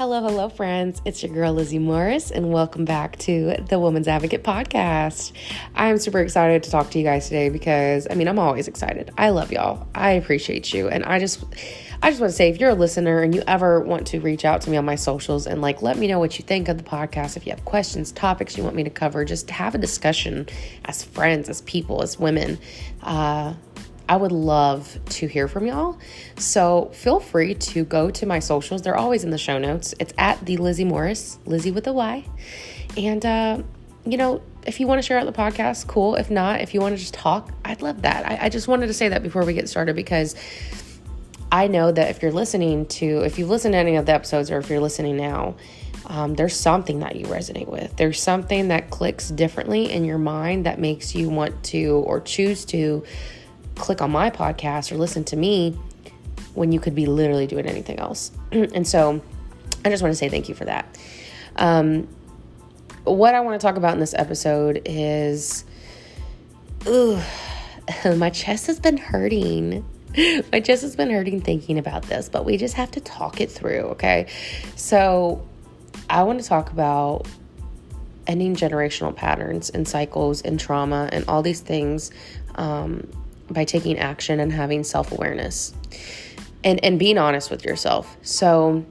Hello, friends. It's your girl, Lizzie Morris, and welcome back to the Woman's Advocate podcast. I'm super excited to talk to you guys today because, I'm always excited. I love y'all. I appreciate you. And I just want to say, if you're a listener and you ever want to reach out to me on my socials and let me know what you think of the podcast, if you have questions, topics you want me to cover, just have a discussion as friends, as people, as women, I would love to hear from y'all. So feel free to go to my socials. They're always in the show notes. It's at the Lizzie Morris, Lizzie with a Y. And, if you want to share out the podcast, cool. If not, if you want to just talk, I'd love that. I just wanted to say that before we get started because I know that if you've listened to any of the episodes or if you're listening now, there's something that you resonate with. There's something that clicks differently in your mind that makes you want to or choose to click on my podcast or listen to me when you could be literally doing anything else. And so I just want to say thank you for that. What I want to talk about in this episode is, my chest has been hurting. My chest has been hurting thinking about this, but we just have to talk it through, okay? So I want to talk about ending generational patterns and cycles and trauma and all these things by taking action and having self-awareness and being honest with yourself. So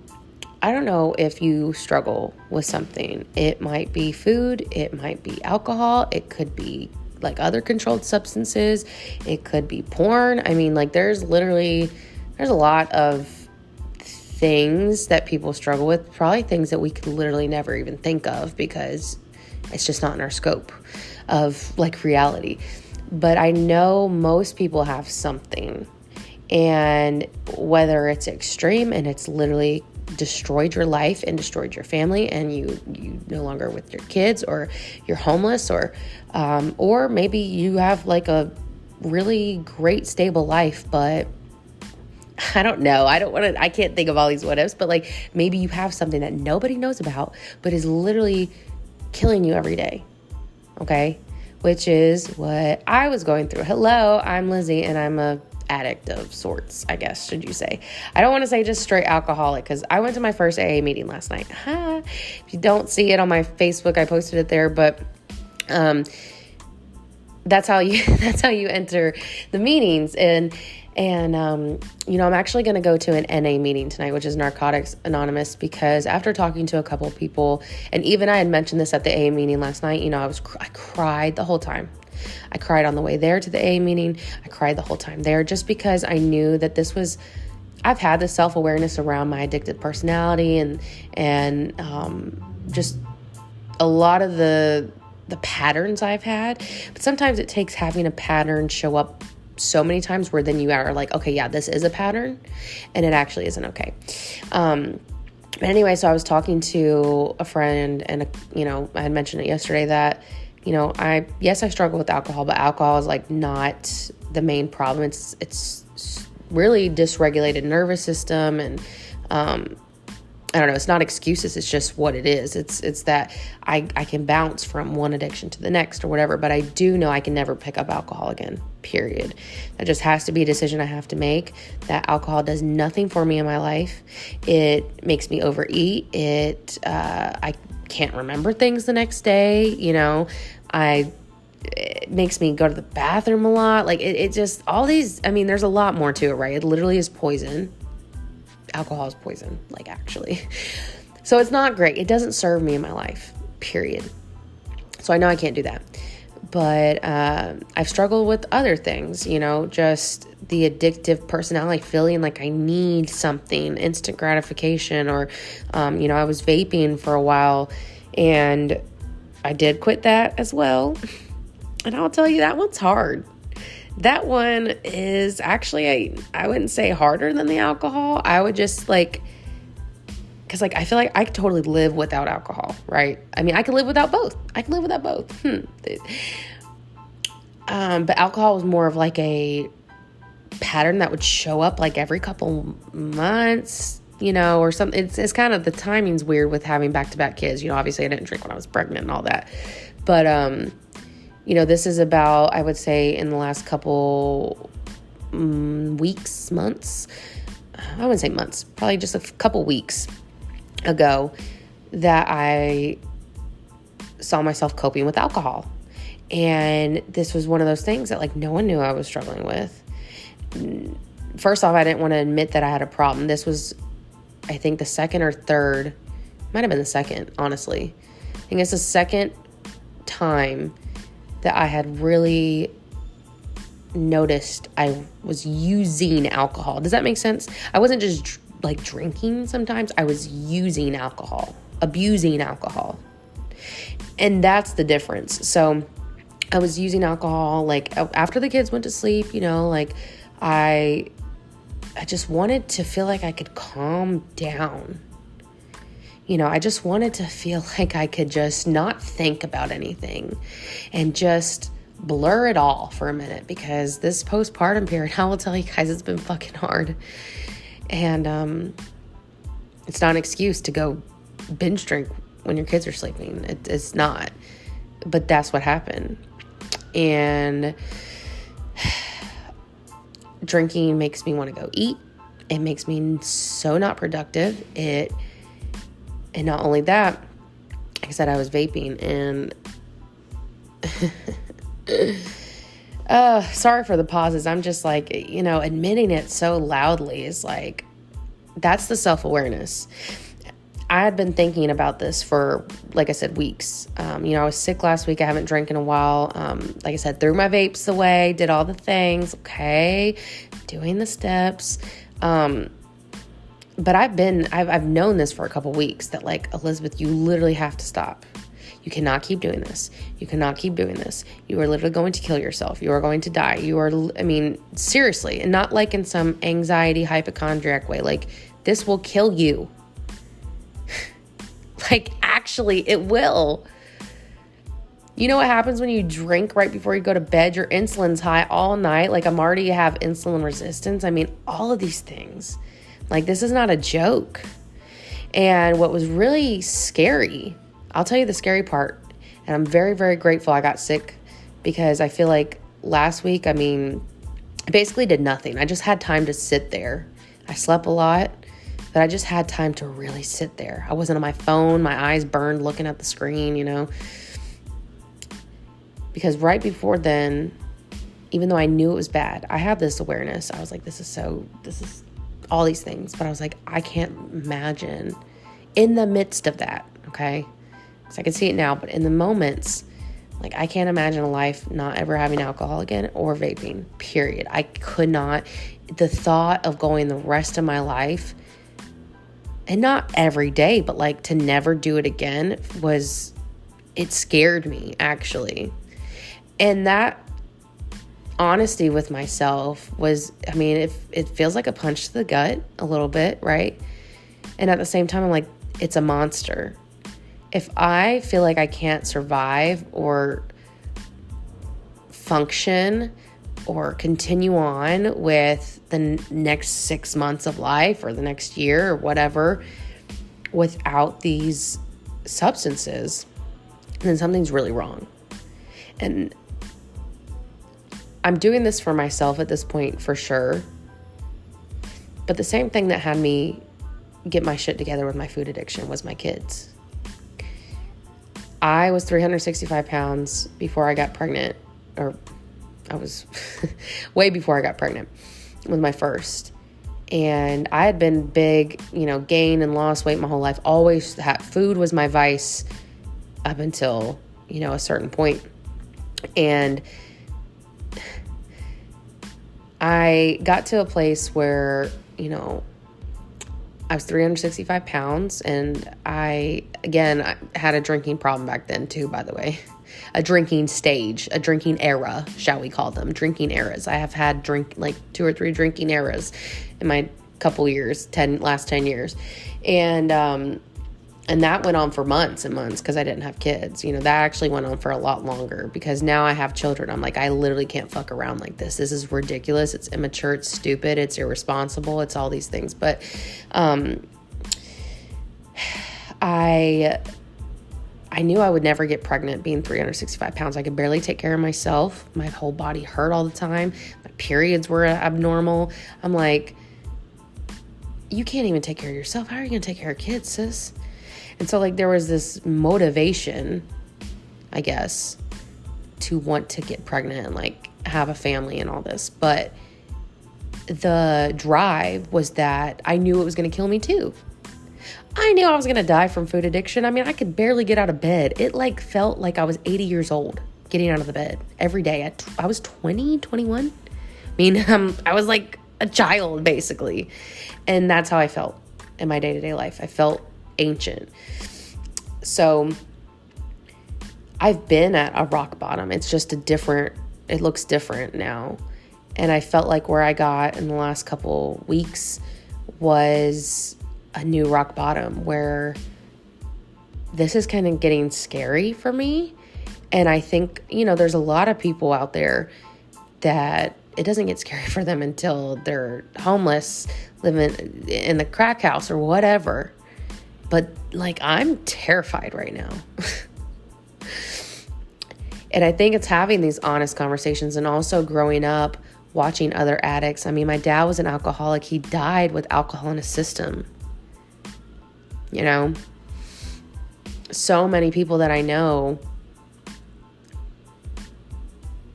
I don't know if you struggle with something. It might be food. It might be alcohol. It could be other controlled substances. It could be porn. There's a lot of things that people struggle with, probably things that we could literally never even think of because it's just not in our scope of reality. But I know most people have something, and whether it's extreme and it's literally destroyed your life and destroyed your family and you no longer with your kids, or you're homeless, or maybe you have a really great stable life, but I don't know. I can't think of all these what ifs, but maybe you have something that nobody knows about, but is literally killing you every day. Okay. Which is what I was going through. Hello, I'm Lizzie, and I'm a addict of sorts, I guess, should you say. I don't want to say just straight alcoholic, because I went to my first AA meeting last night. If you don't see it on my Facebook, I posted it there, but that's how you enter the meetings. And I'm actually going to go to an NA meeting tonight, which is Narcotics Anonymous, because after talking to a couple of people, and even I had mentioned this at the AA meeting last night, I cried the whole time. I cried on the way there to the AA meeting. I cried the whole time there just because I knew that I've had this self-awareness around my addictive personality and just a lot of the patterns I've had. But sometimes it takes having a pattern show up so many times where then you are okay, yeah, this is a pattern, and it actually isn't okay. But anyway, so I was talking to a friend, and I had mentioned it yesterday that I struggle with alcohol, but alcohol is not the main problem. It's really dysregulated nervous system, and I don't know, it's not excuses, it's just what it is. It's that I can bounce from one addiction to the next or whatever, but I do know I can never pick up alcohol again, period. That just has to be a decision I have to make. That alcohol does nothing for me in my life. It makes me overeat. I can't remember things the next day, it makes me go to the bathroom a lot. It just, all these, there's a lot more to it, right? It literally is poison. Alcohol is poison, actually. So it's not great. It doesn't serve me in my life, period. So I know I can't do that. But I've struggled with other things, just the addictive personality, feeling like I need something, instant gratification, or, I was vaping for a while, and I did quit that as well. And I'll tell you, that one's hard. That one is actually, I wouldn't say harder than the alcohol. I would just because I feel like I could totally live without alcohol, right? I could live without both. But alcohol was more of a pattern that would show up every couple months, or something. It's kind of, the timing's weird with having back-to-back kids. Obviously I didn't drink when I was pregnant and all that. But, this is about, I would say, in the last couple weeks, months. I wouldn't say months, probably just a couple weeks. ago that I saw myself coping with alcohol. And this was one of those things that like no one knew I was struggling with. First off, I didn't want to admit that I had a problem. This was, I think, the second or third, might have been the second, honestly. I think it's the second time that I had really noticed I was using alcohol. Does that make sense? I wasn't just like drinking sometimes. I was using alcohol, abusing alcohol. And that's the difference. So I was using alcohol, like after the kids went to sleep, you know, like I just wanted to feel like I could calm down. You know, I just wanted to feel like I could just not think about anything and just blur it all for a minute, because this postpartum period, I will tell you guys, it's been fucking hard. And it's not an excuse to go binge drink when your kids are sleeping. It's not. But that's what happened. And drinking makes me want to go eat. It makes me so not productive. And not only that, like I said, I was vaping, and sorry for the pauses. I'm just like, you know, admitting it so loudly is like, that's the self-awareness. I had been thinking about this for, like I said, weeks. You know, I was sick last week. I haven't drank in a while. Like I said, threw my vapes away, did all the things. Okay, doing the steps. But I've known this for a couple weeks that, like, Elizabeth, you literally have to stop. You cannot keep doing this. You cannot keep doing this. You are literally going to kill yourself. You are going to die. Seriously, and not like in some anxiety, hypochondriac way. Like, this will kill you. Like, actually, it will. You know what happens when you drink right before you go to bed? Your insulin's high all night. Like, I'm already have insulin resistance. I mean, all of these things. Like, this is not a joke. And what was really scary, I'll tell you the scary part, and I'm very, very grateful I got sick, because I feel like last week, I basically did nothing. I just had time to sit there. I slept a lot, but I just had time to really sit there. I wasn't on my phone. My eyes burned looking at the screen, you know. Because right before then, even though I knew it was bad, I had this awareness. I was like, this is all these things. But I was like, I can't imagine in the midst of that, okay? Because I can see it now, but in the moments, like, I can't imagine a life not ever having alcohol again or vaping, period. I could not. The thought of going the rest of my life, and not every day, but like to never do it again, it scared me, actually. And that honesty with myself was, it feels like a punch to the gut a little bit, right? And at the same time, I'm like, it's a monster. If I feel like I can't survive or function or continue on with the next 6 months of life or the next year or whatever without these substances, then something's really wrong. And I'm doing this for myself at this point, for sure. But the same thing that had me get my shit together with my food addiction was my kids. I was 365 pounds before I got pregnant, or I was way before I got pregnant with my first. And I had been big, gained and lost weight my whole life. Always had food was my vice up until, a certain point. And I got to a place where, I was 365 pounds, and I had a drinking problem back then too, by the way. A drinking stage, a drinking era, shall we call them, drinking eras. I have had 2 or 3 drinking eras in my couple years, last 10 years. And that went on for months and months because I didn't have kids. That actually went on for a lot longer because now I have children. I'm like, I literally can't fuck around like this. This is ridiculous. It's immature. It's stupid. It's irresponsible. It's all these things. But I knew I would never get pregnant being 365 pounds. I could barely take care of myself. My whole body hurt all the time. My periods were abnormal. I'm like, you can't even take care of yourself. How are you going to take care of kids, sis? And so like there was this motivation, I guess, to want to get pregnant and like have a family and all this. But the drive was that I knew it was going to kill me too. I knew I was going to die from food addiction. I mean, I could barely get out of bed. It like felt like I was 80 years old getting out of the bed every day. I was 20, 21. I mean, I was like a child basically. And that's how I felt in my day-to-day life. I felt ancient. So I've been at a rock bottom. It's just it looks different now. And I felt like where I got in the last couple weeks was a new rock bottom where this is kind of getting scary for me. And I think, there's a lot of people out there that it doesn't get scary for them until they're homeless, living in the crack house or whatever. But like, I'm terrified right now. And I think it's having these honest conversations and also growing up watching other addicts. I mean, my dad was an alcoholic. He died with alcohol in his system. So many people that I know,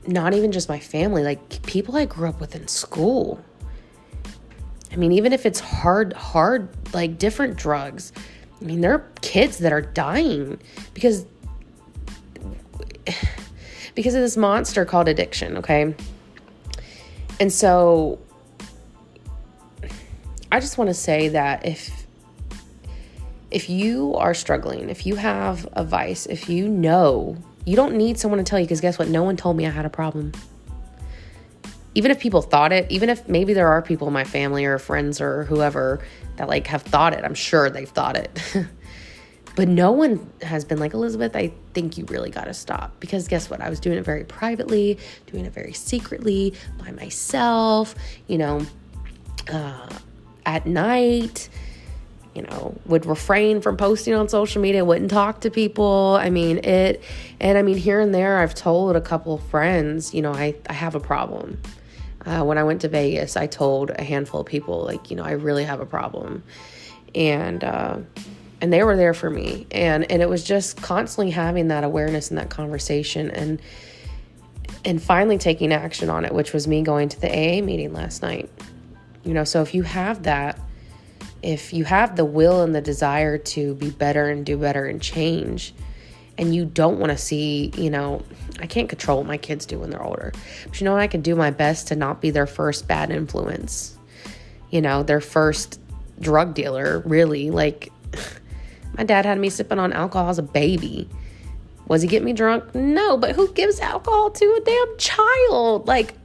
not even just my family, like people I grew up with in school. I mean, even if it's hard, like different drugs, I mean, there are kids that are dying because of this monster called addiction, okay? And so I just want to say that if you are struggling, if you have a vice, if you don't need someone to tell you, because guess what? No one told me I had a problem. Even if people thought it, even if maybe there are people in my family or friends or whoever that like have thought it, I'm sure they've thought it. But no one has been like, Elizabeth, I think you really got to stop. Because guess what? I was doing it very privately, doing it very secretly by myself, at night, would refrain from posting on social media, wouldn't talk to people. I mean, here and there, I've told a couple friends, I have a problem. When I went to Vegas, I told a handful of people, like, I really have a problem. And they were there for me. And it was just constantly having that awareness and that conversation and finally taking action on it, which was me going to the AA meeting last night. So if you have that, if you have the will and the desire to be better and do better and change, and you don't want to see, I can't control what my kids do when they're older, but I can do my best to not be their first bad influence, their first drug dealer, really. Like, my dad had me sipping on alcohol as a baby. Was he getting me drunk? No, but who gives alcohol to a damn child? Like,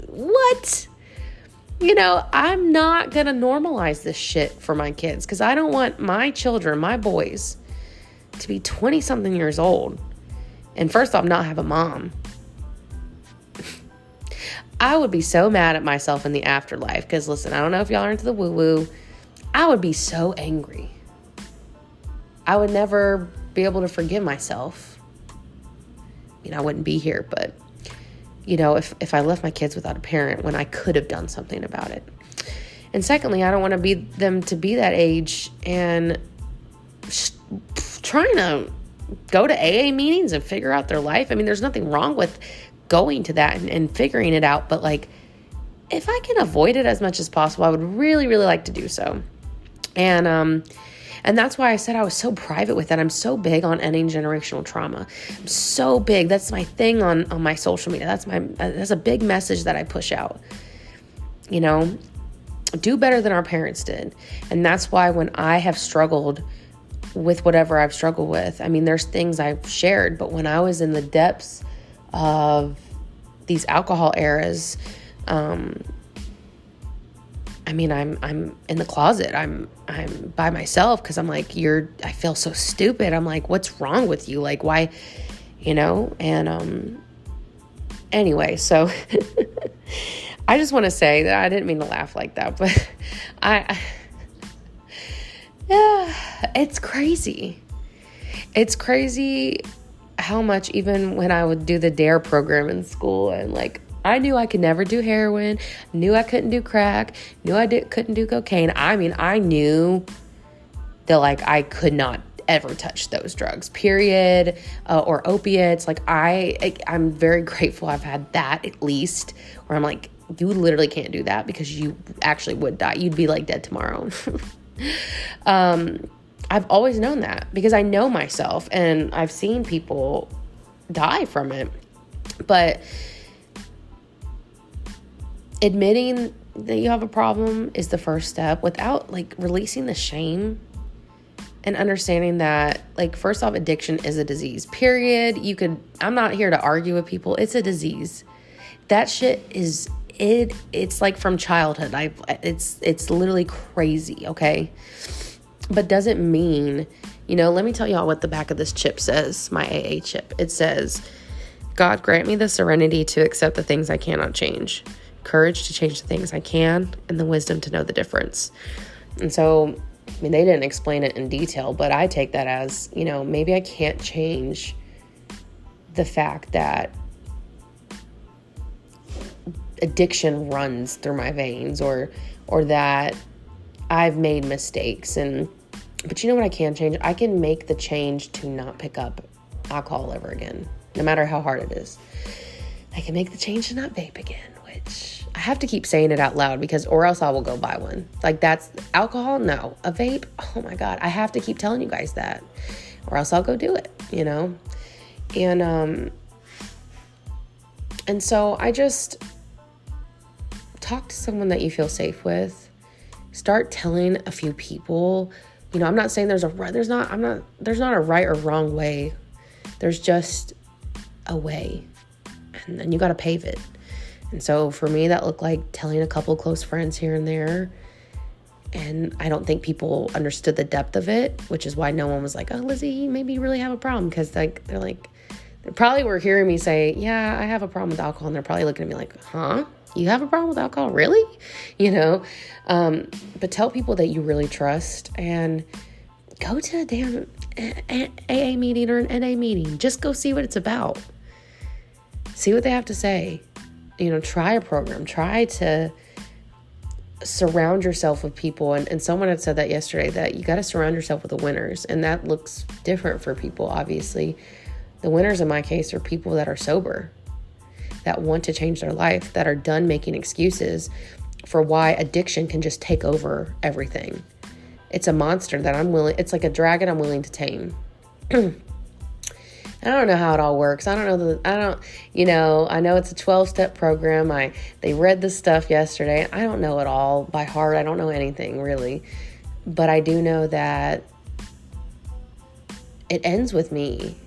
what? I'm not going to normalize this shit for my kids because I don't want my children, my boys, to be 20-something years old and first off, not have a mom. I would be so mad at myself in the afterlife because, listen, I don't know if y'all are into the woo-woo. I would be so angry. I would never be able to forgive myself. I wouldn't be here, but if I left my kids without a parent when I could have done something about it. And secondly, I don't want them to be that age and trying to go to AA meetings and figure out their life. I mean, there's nothing wrong with going to that and figuring it out. But like, if I can avoid it as much as possible, I would really, really like to do so. And that's why I said I was so private with it. I'm so big on ending generational trauma. I'm so big. That's my thing on my social media. That's a big message that I push out. Do better than our parents did. And that's why when I have struggled with whatever I've struggled with, I mean, there's things I've shared, but when I was in the depths of these alcohol eras, I'm in the closet. I'm by myself because I'm like, I feel so stupid. I'm like, what's wrong with you? Like, why, anyway, so I just want to say that I didn't mean to laugh like that, but it's crazy. It's crazy how much, even when I would do the DARE program in school and like, I knew I could never do heroin, knew I couldn't do crack, knew couldn't do cocaine. I mean, I knew that like I could not ever touch those drugs, period, or opiates. Like I'm very grateful I've had that at least, where I'm like, you literally can't do that because you actually would die. You'd be like dead tomorrow. I've always known that because I know myself and I've seen people die from it. But admitting that you have a problem is the first step without like releasing the shame and understanding that, like, first off, addiction is a disease, period. I'm not here to argue with people. It's a disease. That shit is, it's like from childhood. It's literally crazy, okay? But doesn't mean, let me tell y'all what the back of this chip says, my AA chip. It says, God grant me the serenity to accept the things I cannot change, courage to change the things I can, and the wisdom to know the difference. And so, I mean, they didn't explain it in detail, but I take that as, maybe I can't change the fact that addiction runs through my veins or that I've made mistakes. But you know what I can change? I can make the change to not pick up alcohol ever again, no matter how hard it is. I can make the change to not vape again, which I have to keep saying it out loud or else I will go buy one. Like, that's alcohol? No. A vape? Oh my God. I have to keep telling you guys that or else I'll go do it, And so I just talk to someone that you feel safe with. Start telling a few people. I'm not saying there's not a right or wrong way. There's just a way. And then you got to pave it. And so for me, that looked like telling a couple close friends here and there. And I don't think people understood the depth of it, which is why no one was like, oh, Lizzie, maybe you really have a problem. Because they probably were hearing me say, yeah, I have a problem with alcohol. And they're probably looking at me like, huh? You have a problem with alcohol? Really? But tell people that you really trust and go to a damn AA meeting or an NA meeting. Just go see what it's about. See what they have to say. Try a program. Try to surround yourself with people. And someone had said that yesterday, that you got to surround yourself with the winners. And that looks different for people, obviously. The winners in my case are people that are sober, that want to change their life, that are done making excuses for why addiction can just take over everything. It's a monster that it's like a dragon I'm willing to tame. I don't know how it all works. I know it's a 12-step program. They read this stuff yesterday. I don't know it all by heart. I don't know anything really, but I do know that it ends with me.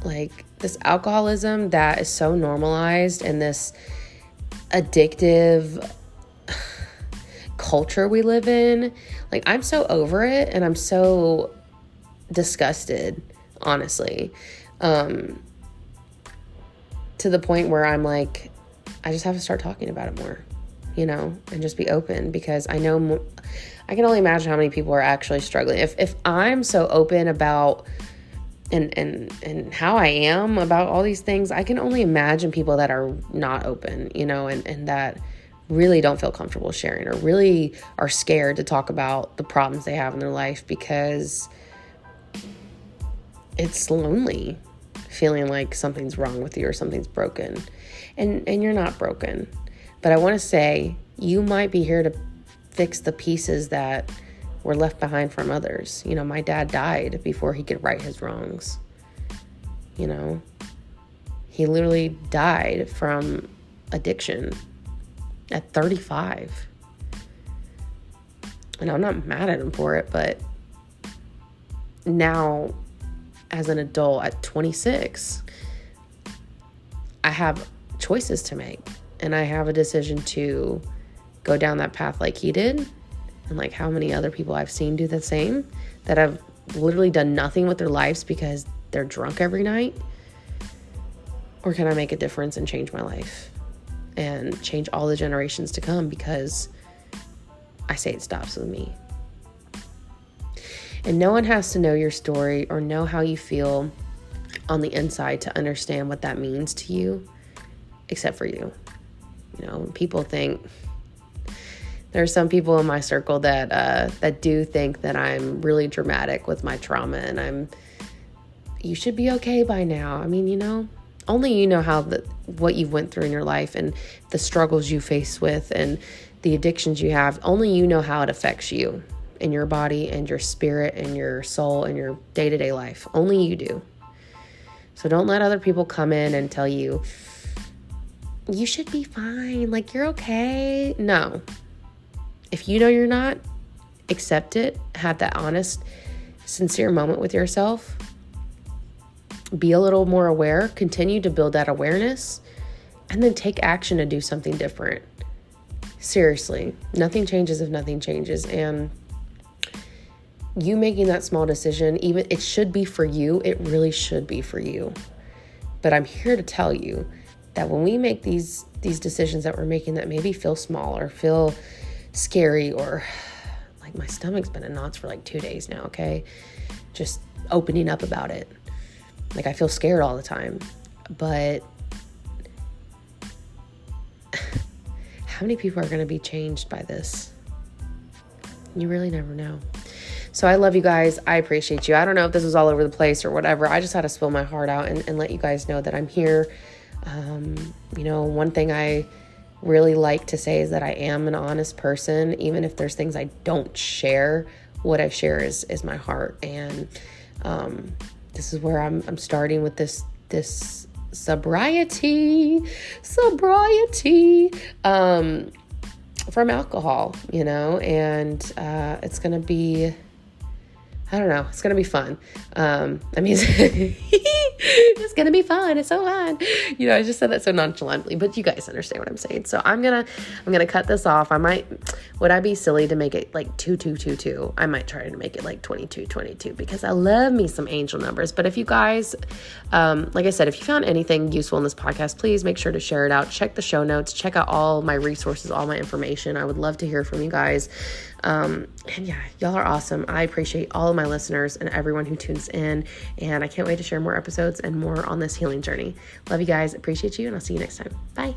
Like this alcoholism that is so normalized and this addictive culture we live in. Like, I'm so over it and I'm so disgusted, honestly. To the point where I'm like, I just have to start talking about it more, and just be open, because I know I can only imagine how many people are actually struggling. If I'm so open about and how I am about all these things, I can only imagine people that are not open, and that really don't feel comfortable sharing or really are scared to talk about the problems they have in their life, because it's lonely feeling like something's wrong with you or something's broken. And you're not broken. But I want to say, you might be here to fix the pieces that were left behind from others. My dad died before he could right his wrongs. He literally died from addiction at 35. And I'm not mad at him for it, but now, as an adult at 26, I have choices to make, and I have a decision to go down that path like he did, and like how many other people I've seen do the same, that have literally done nothing with their lives because they're drunk every night. Or can I make a difference and change my life and change all the generations to come, because I say it stops with me. And no one has to know your story or know how you feel on the inside to understand what that means to you, except for you. People think, there are some people in my circle that do think that I'm really dramatic with my trauma, and you should be okay by now. Only you know what you went through in your life and the struggles you face with and the addictions you have. Only you know how it affects you and your body and your spirit and your soul and your day-to-day life. Only you do. So don't let other people come in and tell you, you should be fine, like you're okay. No. If you know you're not, accept it. Have that honest, sincere moment with yourself. Be a little more aware. Continue to build that awareness. And then take action to do something different. Seriously. Nothing changes if nothing changes. And you making that small decision, even it should be for you. It really should be for you. But I'm here to tell you that when we make these decisions that we're making that maybe feel small or feel scary, or like my stomach's been in knots for like 2 days now, okay? Just opening up about it. Like I feel scared all the time. But how many people are going to be changed by this? You really never know. So I love you guys. I appreciate you. I don't know if this was all over the place or whatever. I just had to spill my heart out and let you guys know that I'm here. One thing I really like to say is that I am an honest person. Even if there's things I don't share, what I share is my heart. And this is where I'm starting with this sobriety from alcohol, and it's going to be, I don't know, it's going to be fun. It's going to be fun. It's so fun. I just said that so nonchalantly, but you guys understand what I'm saying. So I'm going to cut this off. Would I be silly to make it like 2222? I might try to make it like 2222 because I love me some angel numbers. But if you guys, like I said, if you found anything useful in this podcast, please make sure to share it out. Check the show notes, check out all my resources, all my information. I would love to hear from you guys. And yeah, y'all are awesome. I appreciate all of my listeners and everyone who tunes in, and I can't wait to share more episodes and more on this healing journey. Love you guys. Appreciate you, and I'll see you next time. Bye.